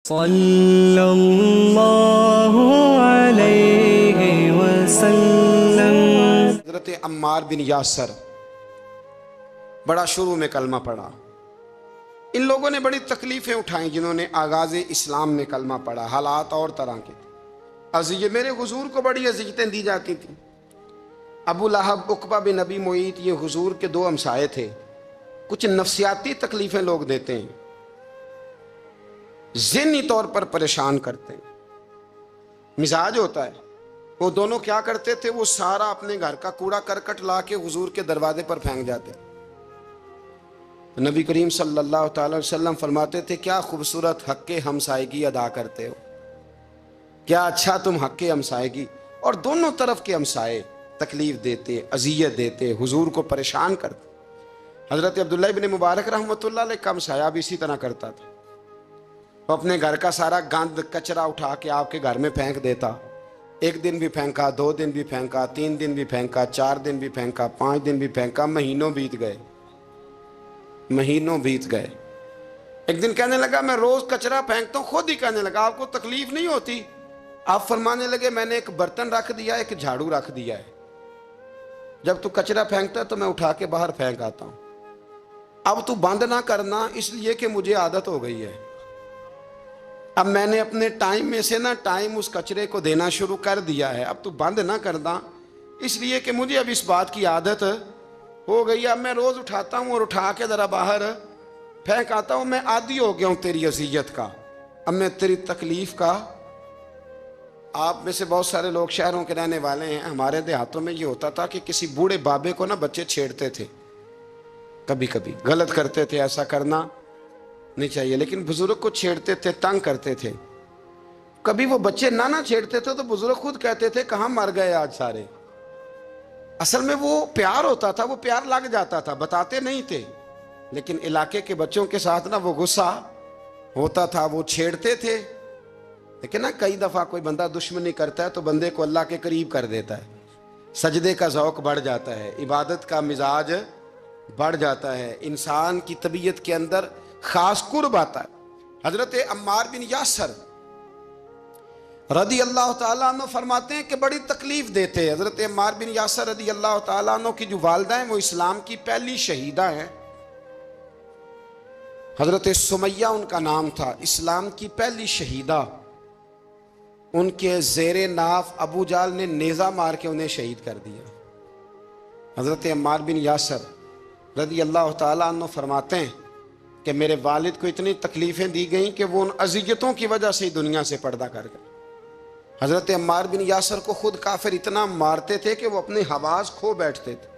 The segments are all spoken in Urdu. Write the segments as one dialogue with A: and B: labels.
A: صلی اللہ علیہ وسلم۔
B: حضرت عمار بن یاسر بڑا شروع میں کلمہ پڑھا۔ ان لوگوں نے بڑی تکلیفیں اٹھائیں جنہوں نے آغاز اسلام میں کلمہ پڑھا۔ حالات اور طرح کے تھے۔ میرے حضور کو بڑی اذیتیں دی جاتی تھیں۔ ابو لہب، عقبہ بن ابی معیط، یہ حضور کے دو ہمسائے تھے۔ کچھ نفسیاتی تکلیفیں لوگ دیتے ہیں، ذہنی طور پر پریشان کرتے ہیں، مزاج ہوتا ہے۔ وہ دونوں کیا کرتے تھے؟ وہ سارا اپنے گھر کا کوڑا کرکٹ لا کے حضور کے دروازے پر پھینک جاتے۔ نبی کریم صلی اللہ تعالی وسلم فرماتے تھے، کیا خوبصورت حق ہمسائیگی ادا کرتے ہو، کیا اچھا تم حق ہمسائیگی۔ اور دونوں طرف کے ہمسائے تکلیف دیتے، اذیت دیتے، حضور کو پریشان کرتے۔ حضرت عبداللہ ابن مبارک رحمۃ اللہ علیہ کا ہمسایہ بھی اسی طرح کرتا تھا۔ وہ اپنے گھر کا سارا گند کچرا اٹھا کے آپ کے گھر میں پھینک دیتا۔ ایک دن بھی پھینکا، 2 دن بھی پھینکا، 3 دن بھی پھینکا، 4 دن بھی پھینکا، 5 دن بھی پھینکا، مہینوں بیت گئے، مہینوں بیت گئے۔ ایک دن کہنے لگا، میں روز کچرا پھینکتا ہوں۔ خود ہی کہنے لگا، آپ کو تکلیف نہیں ہوتی؟ آپ فرمانے لگے، میں نے ایک برتن رکھ دیا ہے، ایک جھاڑو رکھ دیا ہے، جب تو کچرا پھینکتا ہے تو میں اٹھا کے باہر پھینک آتا ہوں، اب تو بند نہ کرنا، اس لیے کہ مجھے عادت ہو گئی ہے۔ اب میں نے اپنے ٹائم میں سے ٹائم اس کچرے کو دینا شروع کر دیا ہے، اب تو بند نہ کرنا، اس لیے کہ مجھے اب اس بات کی عادت ہو گئی۔ اب میں روز اٹھاتا ہوں اور اٹھا کے ذرا باہر پھینک آتا ہوں۔ میں عادی ہو گیا ہوں تیری اذیت کا، اب میں تیری تکلیف کا۔ آپ میں سے بہت سارے لوگ شہروں کے رہنے والے ہیں، ہمارے دیہاتوں میں یہ ہوتا تھا کہ کسی بوڑھے بابے کو بچے چھیڑتے تھے، کبھی کبھی غلط کرتے تھے، ایسا کرنا نہیں چاہیے، لیکن بزرگ کو چھیڑتے تھے، تنگ کرتے تھے۔ کبھی وہ بچے نہ چھیڑتے تھے تو بزرگ خود کہتے تھے، کہاں مر گئے آج سارے۔ اصل میں وہ پیار ہوتا تھا، وہ پیار لگ جاتا تھا، بتاتے نہیں تھے، لیکن علاقے کے بچوں کے ساتھ وہ غصہ ہوتا تھا، وہ چھیڑتے تھے۔ لیکن کئی دفعہ کوئی بندہ دشمنی کرتا ہے تو بندے کو اللہ کے قریب کر دیتا ہے، سجدے کا ذوق بڑھ جاتا ہے، عبادت کا مزاج بڑھ جاتا ہے، انسان کی طبیعت کے اندر خاص قرب آتا ہے۔ حضرت عمار بن یاسر رضی اللہ تعالیٰ عنہ فرماتے ہیں کہ بڑی تکلیف دیتے۔ حضرت عمار بن یاسر رضی اللہ تعالیٰ عنہ کی جو والدہ ہیں وہ اسلام کی پہلی شہیدہ ہیں۔ حضرت سمیہ ان کا نام تھا، اسلام کی پہلی شہیدہ۔ ان کے زیر ناف ابو جہل نے نیزہ مار کے انہیں شہید کر دیا۔ حضرت عمار بن یاسر رضی اللہ تعالیٰ عنہ فرماتے ہیں کہ میرے والد کو اتنی تکلیفیں دی گئیں کہ وہ ان اذیتوں کی وجہ سے دنیا سے پردہ کر گئے۔ حضرت عمار بن یاسر کو خود کافر اتنا مارتے تھے کہ وہ اپنے حواس کھو بیٹھتے تھے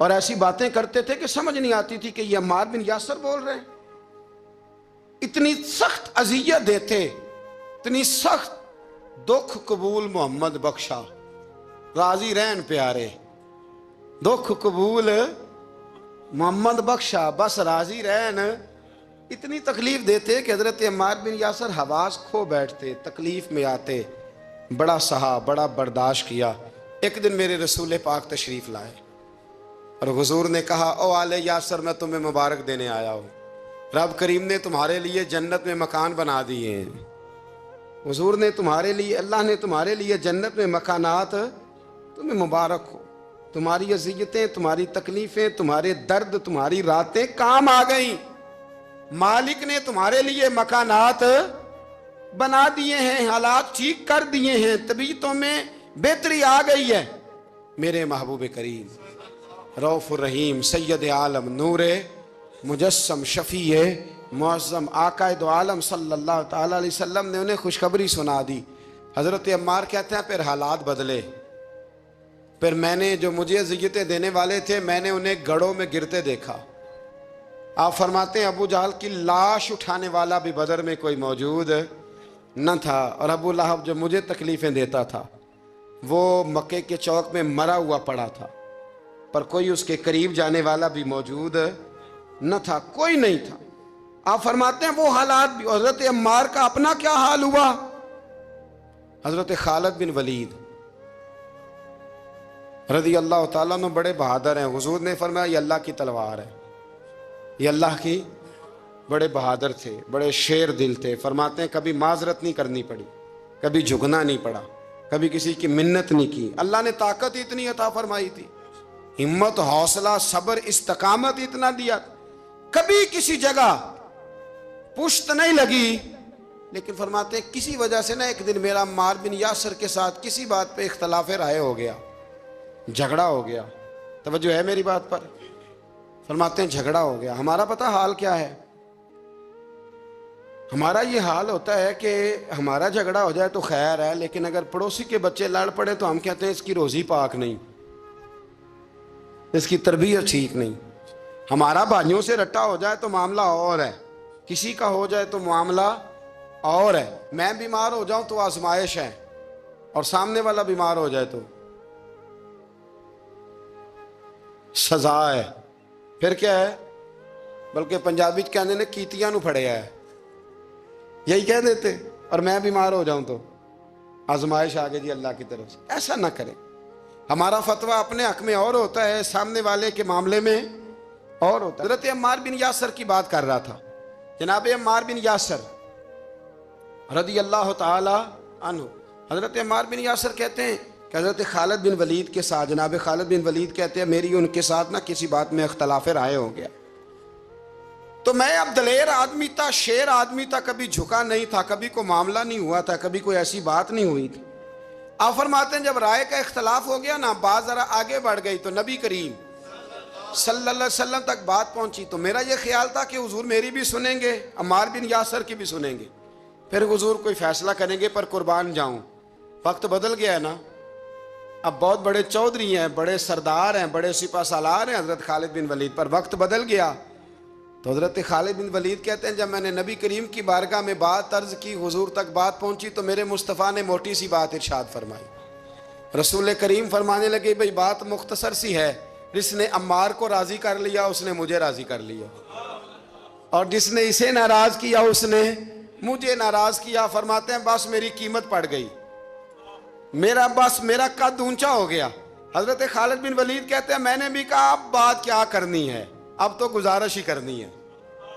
B: اور ایسی باتیں کرتے تھے کہ سمجھ نہیں آتی تھی کہ یہ عمار بن یاسر بول رہے ہیں۔ اتنی سخت اذیت دیتے، اتنی سخت۔ دکھ قبول محمد بخشا، راضی رہن پیارے، دکھ قبول محمد بخشا، بس راضی رہن۔ اتنی تکلیف دیتے کہ حضرت عمار بن یاسر حواس کھو بیٹھتے، تکلیف میں آتے، بڑا سہا، بڑا برداشت کیا۔ ایک دن میرے رسول پاک تشریف لائے اور حضور نے کہا، او آل یاسر، میں تمہیں مبارک دینے آیا ہوں، رب کریم نے تمہارے لیے جنت میں مکان بنا دیے ہیں۔ حضور نے تمہارے لیے، اللہ نے تمہارے لیے جنت میں مکانات، تمہیں مبارک ہو۔ تمہاری اذیتیں، تمہاری تکلیفیں، تمہارے درد، تمہاری راتیں کام آ گئیں۔ مالک نے تمہارے لیے مکانات بنا دیے ہیں، حالات ٹھیک کر دیے ہیں، طبیعتوں میں بہتری آ گئی ہے۔ میرے محبوب کریم رؤوف الرحیم سید عالم نور مجسم شفیع معظم آقا دو عالم صلی اللہ تعالی علیہ وسلم نے انہیں خوشخبری سنا دی۔ حضرت عمار کہتے ہیں پھر حالات بدلے، پھر میں نے جو مجھے اذیتیں دینے والے تھے میں نے انہیں گڑھوں میں گرتے دیکھا۔ آپ فرماتے ہیں ابو جہل کی لاش اٹھانے والا بھی بدر میں کوئی موجود نہ تھا، اور ابو لہب جو مجھے تکلیفیں دیتا تھا وہ مکے کے چوک میں مرا ہوا پڑا تھا، پر کوئی اس کے قریب جانے والا بھی موجود نہ تھا، کوئی نہیں تھا۔ آپ فرماتے ہیں وہ حالات بھی۔ حضرت عمار کا اپنا کیا حال ہوا؟ حضرت خالد بن ولید رضی اللہ تعالیٰ عنہ بڑے بہادر ہیں۔ حضور نے فرمایا یہ اللہ کی تلوار ہے، یہ اللہ کی بڑے بہادر تھے، بڑے شیر دل تھے. فرماتے ہیں کبھی معذرت نہیں کرنی پڑی، کبھی جھکنا نہیں پڑا، کبھی کسی کی منت نہیں کی. اللہ نے طاقت اتنی عطا فرمائی تھی، ہمت، حوصلہ، صبر، استقامت اتنا دیا، کبھی کسی جگہ پشت نہیں لگی. لیکن فرماتے ہیں کسی وجہ سے نا ایک دن میرا عمار بن یاسر کے ساتھ کسی بات پہ اختلاف رائے ہو گیا، جھگڑا ہو گیا. توجہ ہے میری بات پر؟ فرماتے ہیں جھگڑا ہو گیا. ہمارا پتہ حال کیا ہے؟ ہمارا یہ حال ہوتا ہے کہ ہمارا جھگڑا ہو جائے تو خیر ہے، لیکن اگر پڑوسی کے بچے لڑ پڑے تو ہم کہتے ہیں اس کی روزی پاک نہیں، اس کی تربیت ٹھیک نہیں. ہمارا بھائیوں سے رٹا ہو جائے تو معاملہ اور ہے، کسی کا ہو جائے تو معاملہ اور ہے. میں بیمار ہو جاؤں تو آزمائش ہے، اور سامنے والا بیمار ہو جائے تو سزا ہے. پھر کیا ہے؟ بلکہ پنجابی کہنے نے کیتیاں نو پھڑیا ہے، یہی کہہ دیتے. اور میں بیمار ہو جاؤں تو آزمائش آگے جی اللہ کی طرف سے. ایسا نہ کریں. ہمارا فتویٰ اپنے حق میں اور ہوتا ہے، سامنے والے کے معاملے میں اور ہوتا ہے. حضرت عمار بن یاسر کی بات کر رہا تھا. جناب عمار بن یاسر رضی اللہ تعالی عنہ، حضرت عمار بن یاسر کہتے ہیں کہ حضرت خالد بن ولید کے ساتھ، جناب خالد بن ولید کہتے ہیں میری ان کے ساتھ نہ کسی بات میں اختلاف رائے ہو گیا. تو میں اب دلیر آدمی تھا، شیر آدمی تھا، کبھی جھکا نہیں تھا، کبھی کوئی معاملہ نہیں ہوا تھا، کبھی کوئی ایسی بات نہیں ہوئی تھی. آپ فرماتے ہیں جب رائے کا اختلاف ہو گیا نا، بات ذرا آگے بڑھ گئی تو نبی کریم صلی اللہ علیہ وسلم تک بات پہنچی. تو میرا یہ خیال تھا کہ حضور میری بھی سنیں گے، عمار بن یاسر کی بھی سنیں گے، پھر حضور کوئی فیصلہ کریں گے. پر قربان جاؤں، وقت بدل گیا ہے نا. اب بہت بڑے چودھری ہیں، بڑے سردار ہیں، بڑے سپہ سالار ہیں حضرت خالد بن ولید، پر وقت بدل گیا. تو حضرت خالد بن ولید کہتے ہیں جب میں نے نبی کریم کی بارگاہ میں بات عرض کی، حضور تک بات پہنچی، تو میرے مصطفیٰ نے موٹی سی بات ارشاد فرمائی. رسول کریم فرمانے لگے بھئی بات مختصر سی ہے، جس نے عمار کو راضی کر لیا اس نے مجھے راضی کر لیا، اور جس نے اسے ناراض کیا اس نے مجھے ناراض کیا. فرماتے ہیں بس میری قیمت پڑ گئی، میرا قد اونچا ہو گیا. حضرت خالد بن ولید کہتے ہیں میں نے بھی کہا اب بات کیا کرنی ہے، اب تو گزارش ہی کرنی ہے،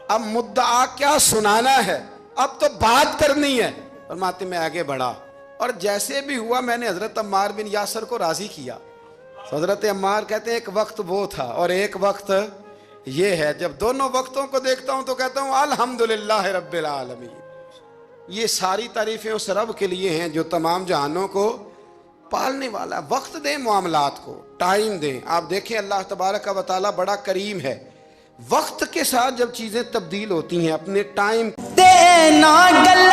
B: اب مدعا کیا سنانا ہے، اب تو بات کرنی ہے. فرماتے میں آگے بڑھا، اور جیسے بھی ہوا میں نے حضرت عمار بن یاسر کو راضی کیا. حضرت عمار کہتے ہیں ایک وقت وہ تھا اور ایک وقت یہ ہے، جب دونوں وقتوں کو دیکھتا ہوں تو کہتا ہوں الحمدللہ رب العالمین. یہ ساری تعریفیں اس رب کے لیے ہیں جو تمام جہانوں کو پالنے والا. وقت دیں معاملات کو، ٹائم دیں. آپ دیکھیں اللہ تبارک و تعالی بڑا کریم ہے، وقت کے ساتھ جب چیزیں تبدیل ہوتی ہیں اپنے ٹائم
A: دینا گل